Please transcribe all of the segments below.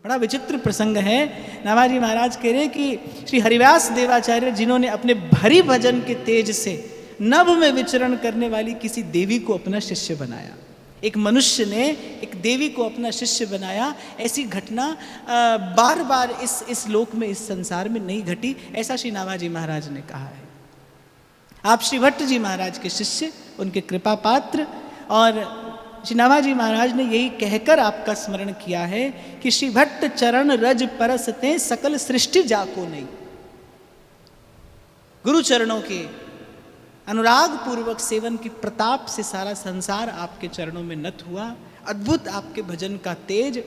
बड़ा विचित्र प्रसंग है। नाभाजी महाराज कह रहे कि श्री हरिव्यास देवाचार्य जिन्होंने अपने भरी भजन के तेज से नभ में विचरण करने वाली किसी देवी को अपना शिष्य बनाया, एक मनुष्य ने एक देवी को अपना शिष्य बनाया, ऐसी घटना बार बार इस लोक में, इस संसार में नहीं घटी, ऐसा श्री नाभाजी महाराज ने कहा है। आप श्री भट्ट जी महाराज के शिष्य, उनके कृपा पात्र, और श्री नाभाजी महाराज ने यही कहकर आपका स्मरण किया है कि श्री भट्ट चरण रज परसते सकल सृष्टि जाको नहीं। गुरु चरणों के अनुराग पूर्वक सेवन की प्रताप से सारा संसार आपके चरणों में नत हुआ। अद्भुत आपके भजन का तेज,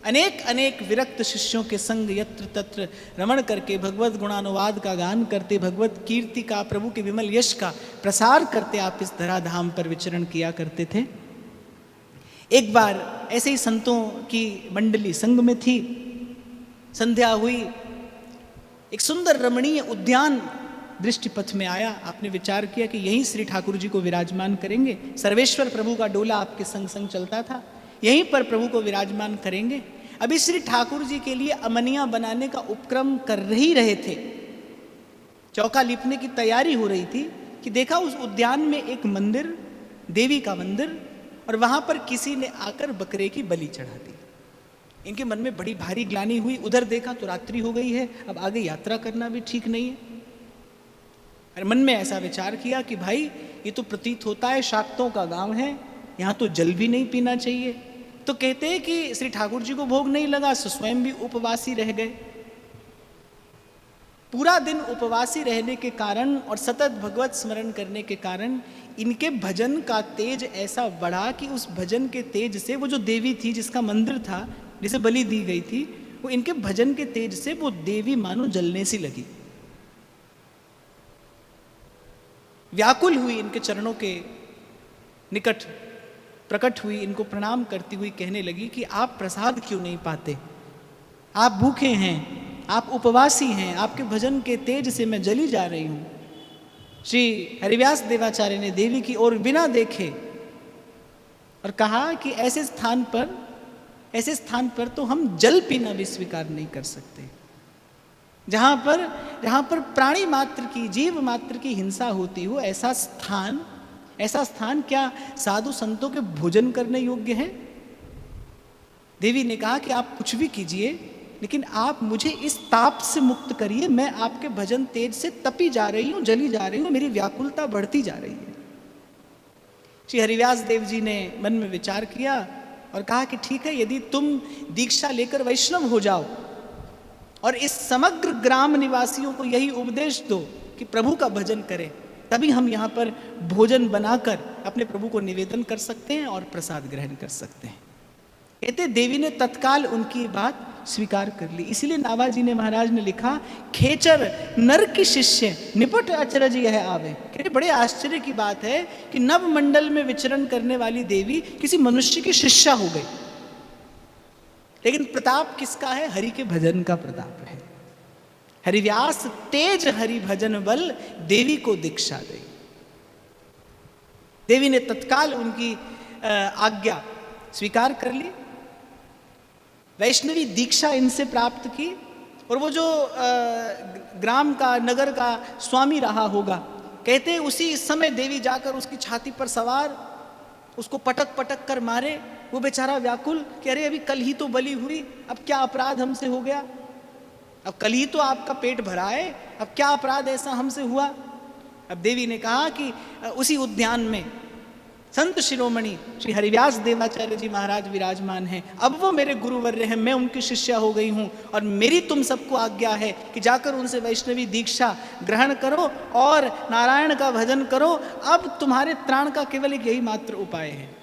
अनेक अनेक विरक्त शिष्यों के संग यत्र तत्र रमण करके भगवत गुणानुवाद का गान करते, भगवत कीर्ति का, प्रभु के विमल यश का प्रसार करते आप इस धराधाम पर विचरण किया करते थे। एक बार ऐसे ही संतों की मंडली संग में थी, संध्या हुई, एक सुंदर रमणीय उद्यान दृष्टि पथ में आया। आपने विचार किया कि यहीं श्री ठाकुर जी को विराजमान करेंगे। सर्वेश्वर प्रभु का डोला आपके संग संग चलता था, यहीं पर प्रभु को विराजमान करेंगे। अभी श्री ठाकुर जी के लिए अमनियां बनाने का उपक्रम कर ही रहे थे, चौका लिपने की तैयारी हो रही थी कि देखा उस उद्यान में एक मंदिर, देवी का मंदिर, और वहां पर किसी ने आकर बकरे की बलि चढ़ा दी। इनके मन में बड़ी भारी ग्लानि हुई। उधर देखा तो रात्रि हो गई है, अब आगे यात्रा करना भी ठीक नहीं है। और मन में ऐसा विचार किया कि भाई ये तो प्रतीत होता है शाक्तों का गांव है, यहाँ तो जल भी नहीं पीना चाहिए। तो कहते हैं कि श्री ठाकुर जी को भोग नहीं लगा, सो स्वयं भी उपवासी रह गए। पूरा दिन उपवासी रहने के कारण और सतत भगवत स्मरण करने के कारण इनके भजन का तेज ऐसा बढ़ा कि उस भजन के तेज से वो जो देवी थी जिसका मंदिर था, जिसे बलि दी गई थी, वो इनके भजन के तेज से वो देवी मानो जलने सी लगी, व्याकुल हुई, इनके चरणों के निकट प्रकट हुई, इनको प्रणाम करती हुई कहने लगी कि आप प्रसाद क्यों नहीं पाते, आप भूखे हैं, आप उपवासी हैं, आपके भजन के तेज से मैं जली जा रही हूं। श्री हरिव्यास देवाचार्य ने देवी की ओर बिना देखे और कहा कि ऐसे स्थान पर तो हम जल पीना भी स्वीकार नहीं कर सकते, जहां पर प्राणी मात्र की, जीव मात्र की हिंसा होती हो, ऐसा स्थान क्या साधु संतों के भोजन करने योग्य है? देवी ने कहा कि आप कुछ भी कीजिए, लेकिन आप मुझे इस ताप से मुक्त करिए। मैं आपके भजन तेज से तपी जा रही हूं, जली जा रही हूं, मेरी व्याकुलता बढ़ती जा रही है। श्री हरिव्यास देव जी ने मन में विचार किया और कहा कि ठीक है, यदि तुम दीक्षा लेकर वैष्णव हो जाओ और इस समग्र ग्राम निवासियों को यही उपदेश दो कि प्रभु का भजन करें, तभी हम यहाँ पर भोजन बनाकर अपने प्रभु को निवेदन कर सकते हैं और प्रसाद ग्रहण कर सकते हैं। कहते देवी ने तत्काल उनकी बात स्वीकार कर ली। इसीलिए नाभाजी ने महाराज ने लिखा, खेचर नर की शिष्य निपट अचरज यह आवे। कहते बड़े आश्चर्य की बात है कि नव मंडल में विचरण करने वाली देवी किसी मनुष्य की शिष्या हो गई, लेकिन प्रताप किसका है? हरि के भजन का प्रताप है। हरिव्यास तेज हरि भजन बल देवी को दीक्षा दी। देवी ने तत्काल उनकी आज्ञा स्वीकार कर ली, वैष्णवी दीक्षा इनसे प्राप्त की, और वो जो ग्राम का, नगर का स्वामी रहा होगा, कहते उसी समय देवी जाकर उसकी छाती पर सवार उसको पटक पटक कर मारे। वो बेचारा व्याकुल कि अरे अभी कल ही तो बलि हुई, अब क्या अपराध हमसे हो गया, अब कल ही तो आपका पेट भरा है, अब क्या अपराध ऐसा हमसे हुआ। अब देवी ने कहा कि उसी उद्यान में संत शिरोमणि श्री हरिव्यास देवाचार्य जी महाराज विराजमान हैं, अब वो मेरे गुरुवर्य हैं, मैं उनकी शिष्या हो गई हूँ, और मेरी तुम सबको आज्ञा है कि जाकर उनसे वैष्णवी दीक्षा ग्रहण करो और नारायण का भजन करो। अब तुम्हारे त्राण का केवल एक यही मात्र उपाय है।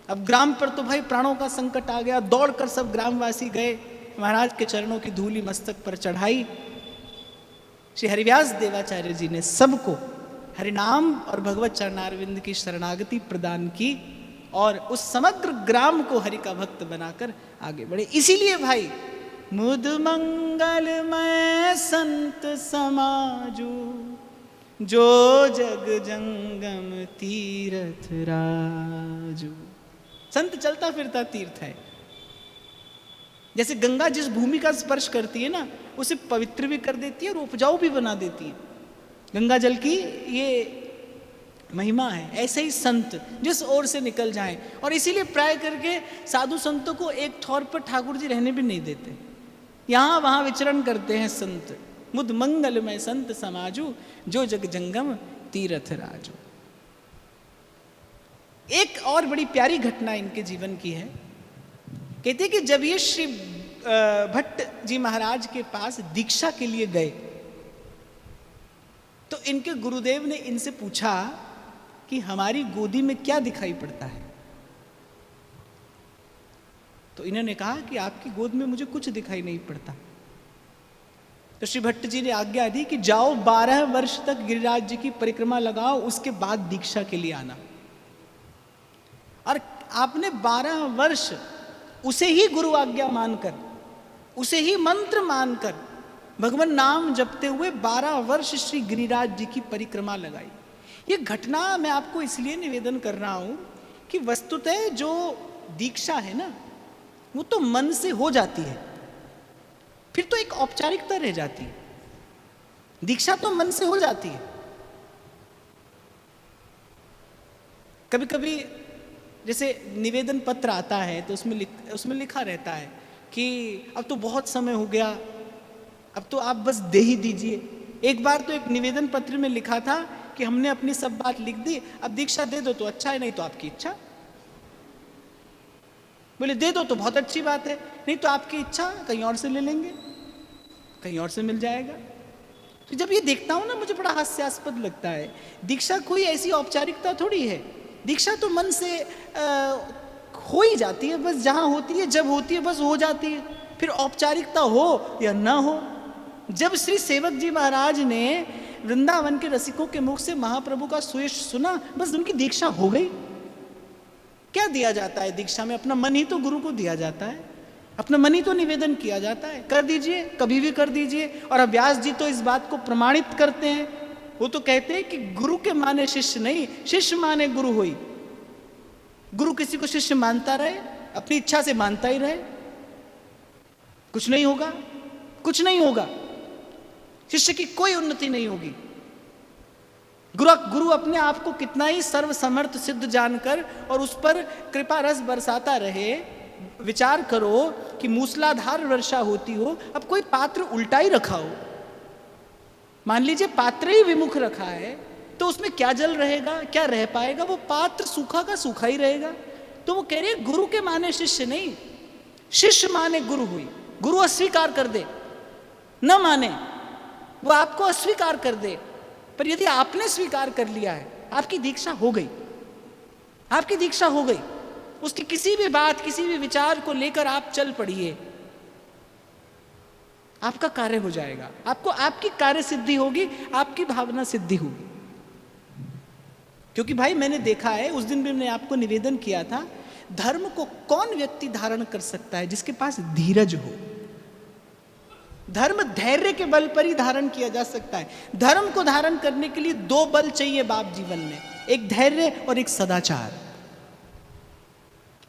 अब ग्राम पर तो भाई प्राणों का संकट आ गया, दौड़कर सब ग्रामवासी गए, महाराज के चरणों की धूलि मस्तक पर चढ़ाई। श्री हरिव्यास देवाचार्य जी ने सबको हरिनाम और भगवत चरणारविंद की शरणागति प्रदान की और उस समग्र ग्राम को हरि का भक्त बनाकर आगे बढ़े। इसीलिए भाई मुद मंगलमय संत समाजू, जो जग जंगम तीर्थ राजू। संत चलता फिरता तीर्थ है, जैसे गंगा जिस भूमि का स्पर्श करती है ना, उसे पवित्र भी कर देती है और उपजाऊ भी बना देती है। गंगा जल की ये महिमा है। ऐसे ही संत जिस ओर से निकल जाएं, और इसीलिए प्राय करके साधु संतों को एक ठौर पर ठाकुर जी रहने भी नहीं देते, यहाँ वहाँ विचरण करते हैं संत। मुद मंगलमय संत समाजू, जो जग जंगम तीरथ राजू। एक और बड़ी प्यारी घटना इनके जीवन की है। कहते कि जब ये श्री भट्ट जी महाराज के पास दीक्षा के लिए गए, तो इनके गुरुदेव ने इनसे पूछा कि हमारी गोदी में क्या दिखाई पड़ता है। तो इन्होंने कहा कि आपकी गोद में मुझे कुछ दिखाई नहीं पड़ता। तो श्री भट्ट जी ने आज्ञा दी कि जाओ 12 वर्ष तक गिरिराज जी की परिक्रमा लगाओ, उसके बाद दीक्षा के लिए आना। और आपने 12 वर्ष उसे ही गुरु आज्ञा मानकर, उसे ही मंत्र मानकर भगवान नाम जपते हुए 12 वर्ष श्री गिरिराज जी की परिक्रमा लगाई। ये घटना मैं आपको इसलिए निवेदन कर रहा हूं कि वस्तुतः जो दीक्षा है ना, वो तो मन से हो जाती है, फिर तो एक औपचारिकता रह जाती है। दीक्षा तो मन से हो जाती है। कभी कभी जैसे निवेदन पत्र आता है तो उसमें लिखा रहता है कि अब तो बहुत समय हो गया, अब तो आप बस दे ही दीजिए। एक बार तो एक निवेदन पत्र में लिखा था कि हमने अपनी सब बात लिख दी, अब दीक्षा दे दो तो अच्छा है, नहीं तो आपकी इच्छा। बोले दे दो तो बहुत अच्छी बात है, नहीं तो आपकी इच्छा, कहीं और से ले लेंगे, कहीं और से मिल जाएगा। तो जब ये देखता हूं ना, मुझे बड़ा हास्यास्पद लगता है। दीक्षा कोई ऐसी औपचारिकता थोड़ी है। दीक्षा तो मन से हो ही जाती है, बस जहां होती है, जब होती है, बस हो जाती है। फिर औपचारिकता हो या ना हो। जब श्री सेवक जी महाराज ने वृंदावन के रसिकों के मुख से महाप्रभु का सुयश सुना, बस उनकी दीक्षा हो गई। क्या दिया जाता है दीक्षा में? अपना मन ही तो गुरु को दिया जाता है, अपना मन ही तो निवेदन किया जाता है। कर दीजिए, कभी भी कर दीजिए। और व्यास जी तो इस बात को प्रमाणित करते हैं। वो तो कहते हैं कि गुरु के माने शिष्य नहीं, शिष्य माने गुरु होई। गुरु किसी को शिष्य मानता रहे, अपनी इच्छा से मानता ही रहे, कुछ नहीं होगा, कुछ नहीं होगा। शिष्य की कोई उन्नति नहीं होगी। गुरु अपने आप को कितना ही सर्वसमर्थ सिद्ध जानकर और उस पर कृपा रस बरसाता रहे। विचार करो कि मूसलाधार वर्षा होती हो, अब कोई पात्र उल्टा ही रखा हो, मान लीजिए पात्र ही विमुख रखा है, तो उसमें क्या जल रहेगा, क्या रह पाएगा? वो पात्र सूखा का सूखा ही रहेगा। तो वो कह रहे हैं गुरु के माने शिष्य नहीं, शिष्य माने गुरु हुई। गुरु अस्वीकार कर दे, न माने, वो आपको अस्वीकार कर दे, पर यदि आपने स्वीकार कर लिया है, आपकी दीक्षा हो गई, आपकी दीक्षा हो गई। उसकी किसी भी बात, किसी भी विचार को लेकर आप चल पड़िए, आपका कार्य हो जाएगा। आपको आपकी कार्य सिद्धि होगी, आपकी भावना सिद्धि होगी। क्योंकि भाई मैंने देखा है, उस दिन भी मैंने आपको निवेदन किया था, धर्म को कौन व्यक्ति धारण कर सकता है? जिसके पास धीरज हो। धर्म धैर्य के बल पर ही धारण किया जा सकता है। धर्म को धारण करने के लिए 2 बल चाहिए बाप जीवन में, एक धैर्य और एक सदाचार।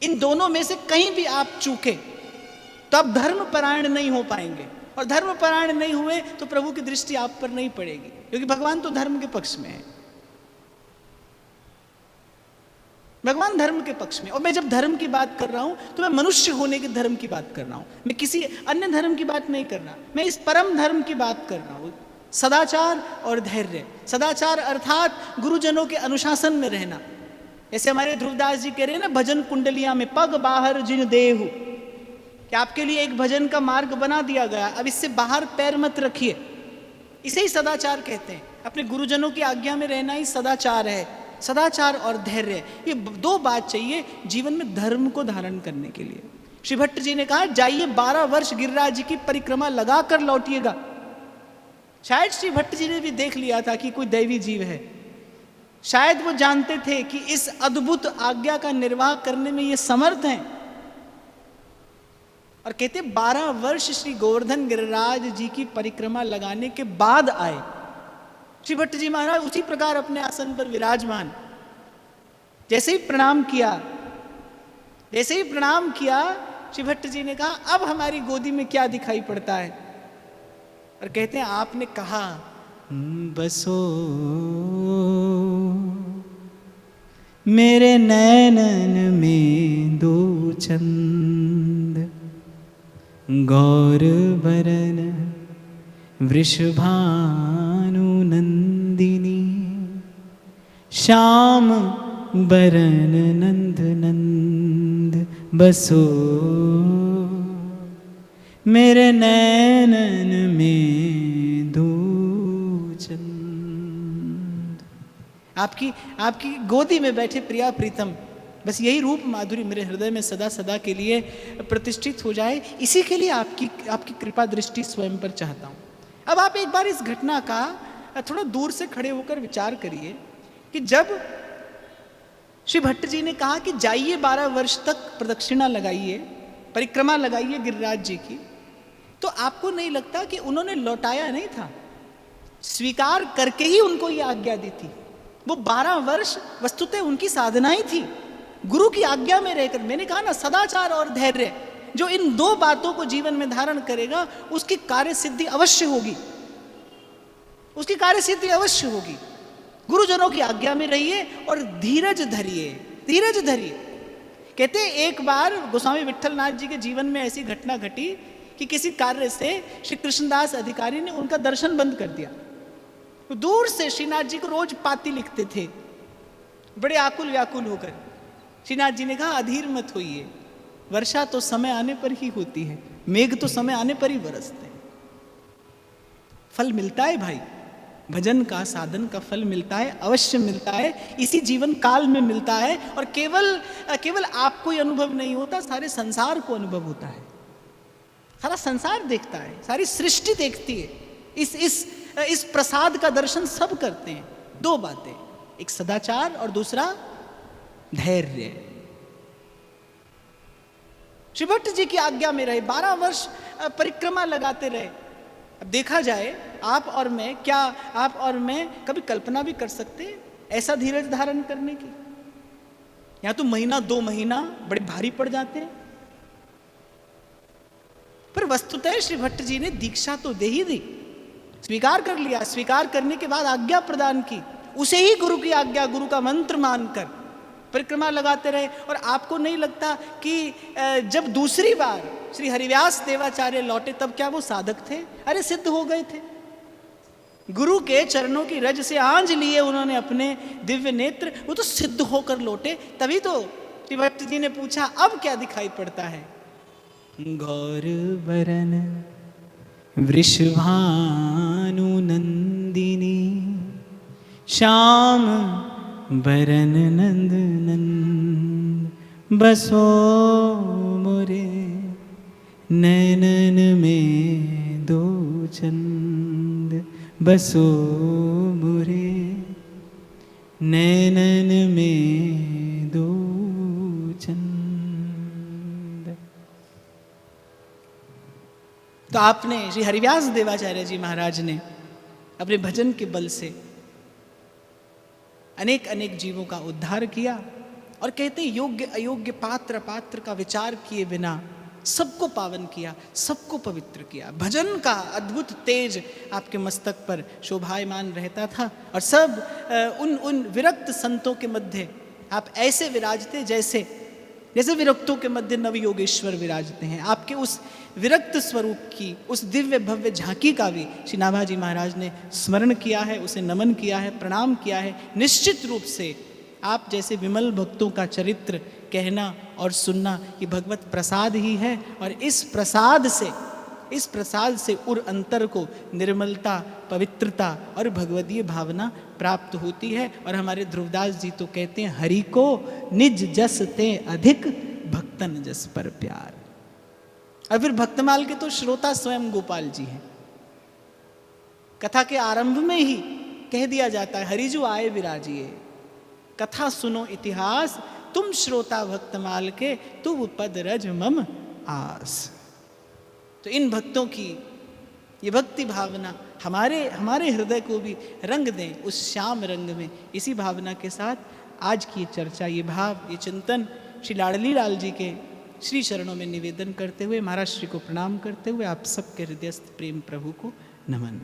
इन दोनों में से कहीं भी आप चूके तो आप धर्म परायण नहीं हो पाएंगे, और धर्म परायण नहीं हुए तो प्रभु की दृष्टि आप पर नहीं पड़ेगी, क्योंकि भगवान तो धर्म के पक्ष में है। भगवान धर्म के पक्ष में। और मैं जब धर्म की बात कर रहा हूं तो मैं मनुष्य होने के धर्म की बात कर रहा हूं, मैं किसी अन्य धर्म की बात नहीं कर रहा। मैं इस परम धर्म की बात कर रहा हूं, सदाचार और धैर्य। सदाचार अर्थात गुरुजनों के अनुशासन में रहना। जैसे हमारे ध्रुवदास जी कह रहे हैं ना, भजन कुंडलिया में पग बाहर जिन देहु, कि आपके लिए एक भजन का मार्ग बना दिया गया, अब इससे बाहर पैर मत रखिए। इसे ही सदाचार कहते हैं। अपने गुरुजनों की आज्ञा में रहना ही सदाचार है। सदाचार और धैर्य, ये 2 बात चाहिए जीवन में धर्म को धारण करने के लिए। श्री भट्ट जी ने कहा, जाइए 12 वर्ष गिरिराज जी की परिक्रमा लगा कर लौटिएगा। शायद श्री भट्ट जी ने भी देख लिया था कि कोई दैवी जीव है। शायद वो जानते थे कि इस अद्भुत आज्ञा का निर्वाह करने में ये समर्थ हैं। और कहते 12 वर्ष श्री गोवर्धन गिरिराज जी की परिक्रमा लगाने के बाद आए श्री भट्ट जी महाराज। उसी प्रकार अपने आसन पर विराजमान, जैसे ही प्रणाम किया, श्री भट्ट जी ने कहा अब हमारी गोदी में क्या दिखाई पड़ता है? और कहते हैं आपने कहा बसो मेरे नैनन में दो चंद, गौर बरन वृषभानु नंदिनी, श्याम बरन नंद नंद बसो मेरे नैनन में दो चंद। आपकी गोदी में बैठे प्रिया प्रीतम, बस यही रूप माधुरी मेरे हृदय में सदा सदा के लिए प्रतिष्ठित हो जाए, इसी के लिए आपकी कृपा दृष्टि स्वयं पर चाहता हूँ। अब आप एक बार इस घटना का थोड़ा दूर से खड़े होकर विचार करिए कि जब श्री भट्ट जी ने कहा कि जाइए 12 वर्ष तक प्रदक्षिणा लगाइए, परिक्रमा लगाइए गिरिराज जी की, तो आपको नहीं लगता कि उन्होंने लौटाया नहीं था, स्वीकार करके ही उनको ये आज्ञा दी थी। वो 12 वर्ष वस्तुतः उनकी साधना ही थी, गुरु की आज्ञा में रहकर। मैंने कहा ना, सदाचार और धैर्य, जो इन दो बातों को जीवन में धारण करेगा उसकी कार्य सिद्धि अवश्य होगी, उसकी कार्य सिद्धि अवश्य होगी। गुरुजनों की आज्ञा में रहिए और धीरज धरिए, धीरज धरिए। कहते हैं एक बार गोस्वामी विट्ठलनाथ जी के जीवन में ऐसी घटना घटी कि किसी कार्य से श्री कृष्णदास अधिकारी ने उनका दर्शन बंद कर दिया। तो दूर से श्रीनाथ जी को रोज पाती लिखते थे, बड़े आकुल व्याकुल होकर। श्रीनाथ जी ने कहा अधीर मत होइए, वर्षा तो समय आने पर ही होती है, मेघ तो समय आने पर ही बरसते हैं। फल मिलता है भाई, भजन का साधन का फल मिलता है, अवश्य मिलता है, इसी जीवन काल में मिलता है। और केवल आपको ही अनुभव नहीं होता, सारे संसार को अनुभव होता है, सारा संसार देखता है, सारी सृष्टि देखती है। इस प्रसाद का दर्शन सब करते हैं। दो बातें, एक सदाचार और दूसरा धैर्य। श्री भट्ट जी की आज्ञा में रहे, 12 वर्ष परिक्रमा लगाते रहे। अब देखा जाए, आप और मैं कभी कल्पना भी कर सकते हैं ऐसा धीरज धारण करने की? या तो महीना 2 महीना बड़े भारी पड़ जाते हैं। पर वस्तुतः श्री भट्ट जी ने दीक्षा तो दे ही दी, स्वीकार कर लिया। स्वीकार करने के बाद आज्ञा प्रदान की, उसे ही गुरु की आज्ञा, गुरु का मंत्र मानकर परिक्रमा लगाते रहे। और आपको नहीं लगता कि जब दूसरी बार श्री हरिव्यास देवाचार्य लौटे तब क्या वो साधक थे? अरे सिद्ध हो गए थे। गुरु के चरणों की रज से आंज लिए उन्होंने अपने दिव्य नेत्र, वो तो सिद्ध होकर लौटे। तभी तो श्री भट्ट जी ने पूछा अब क्या दिखाई पड़ता है? गौर बरन वृषभानु नंदिनी, श्याम बरन नंद नंद बसो मोरे नैनन में दो चंद, बसो मोरे नैनन में दो चंद। तो आपने श्री हरिव्यास देवाचार्य जी महाराज ने अपने भजन के बल से अनेक अनेक जीवों का उद्धार किया। और कहते हैं योग्य अयोग्य पात्र अपात्र का विचार किए बिना सबको पावन किया, सबको पवित्र किया। भजन का अद्भुत तेज आपके मस्तक पर शोभायमान रहता था। और सब उन विरक्त संतों के मध्य आप ऐसे विराजते जैसे विरक्तों के मध्य नवयोगेश्वर विराजते हैं। आपके उस विरक्त स्वरूप की, उस दिव्य भव्य झांकी का भी श्री नाभाजी महाराज ने स्मरण किया है, उसे नमन किया है, प्रणाम किया है। निश्चित रूप से आप जैसे विमल भक्तों का चरित्र कहना और सुनना ये भगवत प्रसाद ही है। और इस प्रसाद से उर अंतर को निर्मलता, पवित्रता और भगवदीय भावना प्राप्त होती है। और हमारे ध्रुवदास जी तो कहते हैं हरि को निज जस ते अधिक भक्तन जस पर प्यार। और फिर भक्तमाल के तो श्रोता स्वयं गोपाल जी हैं। कथा के आरंभ में ही कह दिया जाता है हरिजु आए विराजिए, कथा सुनो इतिहास, तुम श्रोता भक्तमाल के, तुम पद रज मम आस। तो इन भक्तों की ये भक्ति भावना हमारे हृदय को भी रंग दें उस श्याम रंग में। इसी भावना के साथ आज की ये चर्चा, ये भाव, ये चिंतन श्री लाडली लाल जी के श्री चरणों में निवेदन करते हुए, महाराज श्री को प्रणाम करते हुए आप सबके हृदयस्थ प्रेम प्रभु को नमन।